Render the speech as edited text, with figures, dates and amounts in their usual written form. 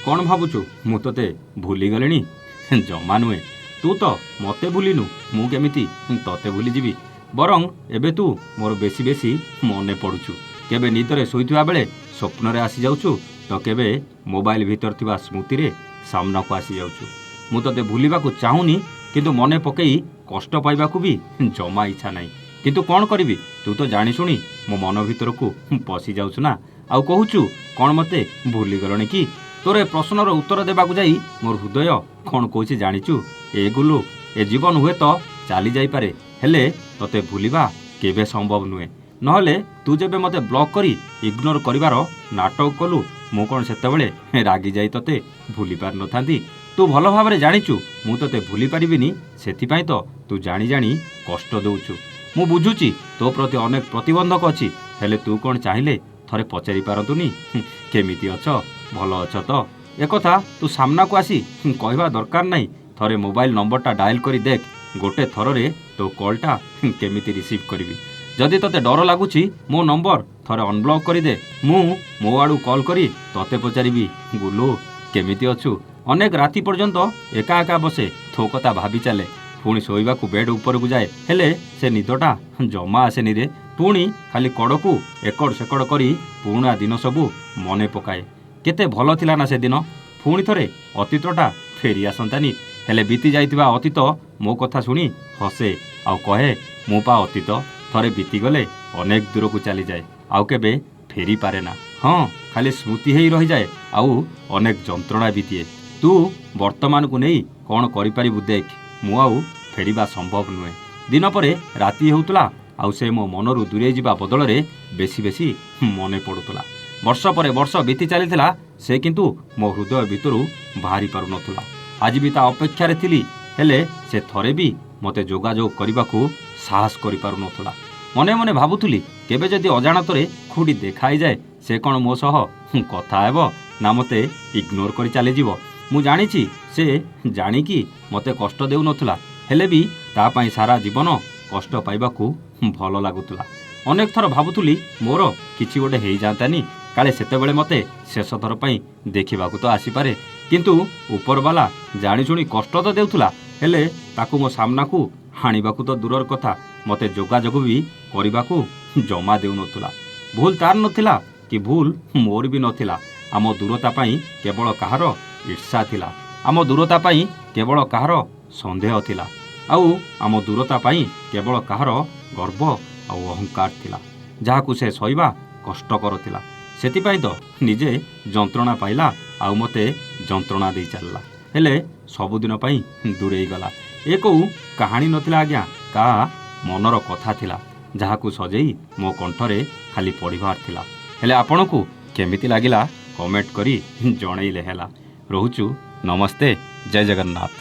କ'ଣ ଭାବୁଛୁ ମୁଁ ତୋତେ ଭୁଲିଗଲିଣି? ଜମା ନୁହେଁ। ତୁ ତ ମୋତେ ଭୁଲିନୁ, ମୁଁ କେମିତି ତୋତେ ଭୁଲିଯିବି? ବରଂ ଏବେ ତୁ ମୋର ବେଶୀ ବେଶୀ ମନେ ପଡ଼ୁଛୁ। କେବେ ନିଦରେ ଶୋଇଥିବା ବେଳେ ସ୍ୱପ୍ନରେ ଆସିଯାଉଛୁ, ତ କେବେ ମୋବାଇଲ ଭିତରେ ଥିବା ସ୍ମୃତିରେ ସାମ୍ନାକୁ ଆସିଯାଉଛୁ। ମୁଁ ତୋତେ ଭୁଲିବାକୁ ଚାହୁଁନି, କିନ୍ତୁ ମନେ ପକେଇ କଷ୍ଟ ପାଇବାକୁ ବି ଜମା ଇଚ୍ଛା ନାହିଁ। କିନ୍ତୁ କ'ଣ କରିବି, ତୁ ତ ଜାଣିଶୁଣି ମୋ ମନ ଭିତରକୁ ପଶି ଯାଉଛୁ ନା, ଆଉ କହୁଛୁ କ'ଣ ମୋତେ ଭୁଲିଗଲଣି କି? ତୋର ଏ ପ୍ରଶ୍ନର ଉତ୍ତର ଦେବାକୁ ଯାଇ ମୋର ହୃଦୟ କ'ଣ କହୁଛି ଜାଣିଛୁ? ଏ ଗୁଲୁ, ଏ ଜୀବନ ହୁଏତ ଚାଲି ଯାଇପାରେ, ହେଲେ ତୋତେ ଭୁଲିବା କେବେ ସମ୍ଭବ ନୁହେଁ। ନହେଲେ ତୁ ଯେବେ ମୋତେ ବ୍ଲକ୍ କରି ଇଗ୍ନୋର କରିବାର ନାଟକ କଲୁ, ମୁଁ କ'ଣ ସେତେବେଳେ ରାଗି ଯାଇ ତୋତେ ଭୁଲି ପାରିନଥାନ୍ତି? ତୁ ଭଲ ଭାବରେ ଜାଣିଛୁ ମୁଁ ତୋତେ ଭୁଲି ପାରିବିନି, ସେଥିପାଇଁ ତ ତୁ ଜାଣି ଜାଣି କଷ୍ଟ ଦେଉଛୁ। ମୁଁ ବୁଝୁଛି ତୋ ପ୍ରତି ଅନେକ ପ୍ରତିବନ୍ଧକ ଅଛି, ହେଲେ ତୁ କ'ଣ ଚାହିଁଲେ ଥରେ ପଚାରି ପାରନ୍ତୁନି କେମିତି ଅଛ, ଭଲ ଅଛ ତ? ଏକଥା ତୁ ସାମ୍ନାକୁ ଆସି କହିବା ଦରକାର ନାହିଁ। ଥରେ ମୋବାଇଲ ନମ୍ବରଟା ଡାଏଲ୍ କରି ଦେଖ, ଗୋଟେ ଥରରେ ତୋ କଲ୍ଟା କେମିତି ରିସିଭ୍ କରିବି। ଯଦି ତୋତେ ଡର ଲାଗୁଛି ମୋ ନମ୍ବର ଥରେ ଅନବ୍ଲକ୍ କରିଦେ। ମୁଁ ମୋ ଆଡ଼ୁ କଲ୍ କରି ତୋତେ ପଚାରିବି, ଗୁଲୁ କେମିତି ଅଛୁ? ଅନେକ ରାତି ପର୍ଯ୍ୟନ୍ତ ଏକା ଏକା ବସେ, ତୋ କଥା ଭାବି ଚାଲେ। ପୁଣି ଶୋଇବାକୁ ବେଡ୍ ଉପରକୁ ଯାଏ, ହେଲେ ସେ ନିଦଟା ଜମା ଆସେନି ରେ। ପୁଣି ଖାଲି କଡ଼କୁ ଏକଡ଼ ସେକଡ଼ କରି ପୁରୁଣା ଦିନ ସବୁ ମନେ ପକାଏ। କେତେ ଭଲ ଥିଲା ନା ସେଦିନ। ପୁଣି ଥରେ ଅତୀତଟା ଫେରି ଆସନ୍ତାନି, ହେଲେ ବିତି ଯାଇଥିବା ଅତୀତ ମୋ କଥା ଶୁଣି ହସେ ଆଉ କହେ, ମୁଁ ପା ଅତୀତ, ଥରେ ବିତିଗଲେ ଅନେକ ଦୂରକୁ ଚାଲିଯାଏ, ଆଉ କେବେ ଫେରିପାରେ ନା। ହଁ, ଖାଲି ସ୍ମୃତି ହେଇ ରହିଯାଏ, ଆଉ ଅନେକ ଯନ୍ତ୍ରଣା ବି ଦିଏ। ତୁ ବର୍ତ୍ତମାନକୁ ନେଇ କ'ଣ କରିପାରିବୁ ଦେଖ, ମୁଁ ଆଉ ଫେରିବା ସମ୍ଭବ ନୁହେଁ। ଦିନ ପରେ ରାତି ହେଉଥିଲା, ଆଉ ସେ ମୋ ମନରୁ ଦୂରେଇ ଯିବା ବଦଳରେ ବେଶୀ ବେଶୀ ମନେ ପଡ଼ୁଥିଲା। ବର୍ଷ ପରେ ବର୍ଷ ବିତି ଚାଲିଥିଲା, ସେ କିନ୍ତୁ ମୋ ହୃଦୟ ଭିତରୁ ବାହାରି ପାରୁନଥିଲା। ଆଜି ବି ତା ଅପେକ୍ଷାରେ ଥିଲି, ହେଲେ ସେ ଥରେ ବି ମୋତେ ଯୋଗାଯୋଗ କରିବାକୁ ସାହସ କରିପାରୁନଥିଲା। ମନେ ମନେ ଭାବୁଥିଲି, କେବେ ଯଦି ଅଜାଣତରେ କୋଉଠି ଦେଖା ହେଇଯାଏ, ସେ କ'ଣ ମୋ ସହ କଥା ହେବ ନା ମୋତେ ଇଗ୍ନୋର କରି ଚାଲିଯିବ। ମୁଁ ଜାଣିଛି ସେ ଜାଣିକି ମୋତେ କଷ୍ଟ ଦେଉନଥିଲା, ହେଲେ ବି ତା ପାଇଁ ସାରା ଜୀବନ କଷ୍ଟ ପାଇବାକୁ ଭଲ ଲାଗୁଥିଲା। ଅନେକ ଥର ଭାବୁଥିଲି ମୋର କିଛି ଗୋଟେ ହେଇଯାଆନ୍ତାନି, କାଳେ ସେତେବେଳେ ମୋତେ ଶେଷ ଥର ପାଇଁ ଦେଖିବାକୁ ତ ଆସିପାରେ। କିନ୍ତୁ ଉପରବାଲା ଜାଣିଶୁଣି କଷ୍ଟ ତ ଦେଉଥିଲା, ହେଲେ ତାକୁ ମୋ ସାମ୍ନାକୁ ହାଣିବାକୁ ତ ଦୂରର କଥା, ମୋତେ ଯୋଗାଯୋଗ ବି କରିବାକୁ ଜମା ଦେଉନଥିଲା। ଭୁଲ ତାର ନଥିଲା କି ଭୁଲ ମୋର ବି ନଥିଲା। ଆମ ଦୂରତା ପାଇଁ କେବଳ କାହାର ଈର୍ଷା ଥିଲା, ଆମ ଦୂରତା ପାଇଁ କେବଳ କାହାର ସନ୍ଦେହ ଥିଲା, ଆଉ ଆମ ଦୂରତା ପାଇଁ କେବଳ କାହାର ଗର୍ବ ଆଉ ଅହଙ୍କାର ଥିଲା, ଯାହାକୁ ସେ ସହିବା କଷ୍ଟକର ଥିଲା। ସେଥିପାଇଁ ତ ନିଜେ ଯନ୍ତ୍ରଣା ପାଇଲା ଆଉ ମୋତେ ଯନ୍ତ୍ରଣା ଦେଇ ଚାଲିଲା, ହେଲେ ସବୁଦିନ ପାଇଁ ଦୂରେଇ ଗଲା। ଏ କୋଉ କାହାଣୀ ନଥିଲା ଆଜ୍ଞା, କାହା ମନର କଥା ଥିଲା, ଯାହାକୁ ସଜେଇ ମୋ କଣ୍ଠରେ ଖାଲି ପଢ଼ିବାର ଥିଲା। ହେଲେ ଆପଣଙ୍କୁ କେମିତି ଲାଗିଲା କମେଣ୍ଟ କରି ଜଣେଇଲେ ହେଲା। ରହୁଛୁ, ନମସ୍ତେ, ଜୟ ଜଗନ୍ନାଥ।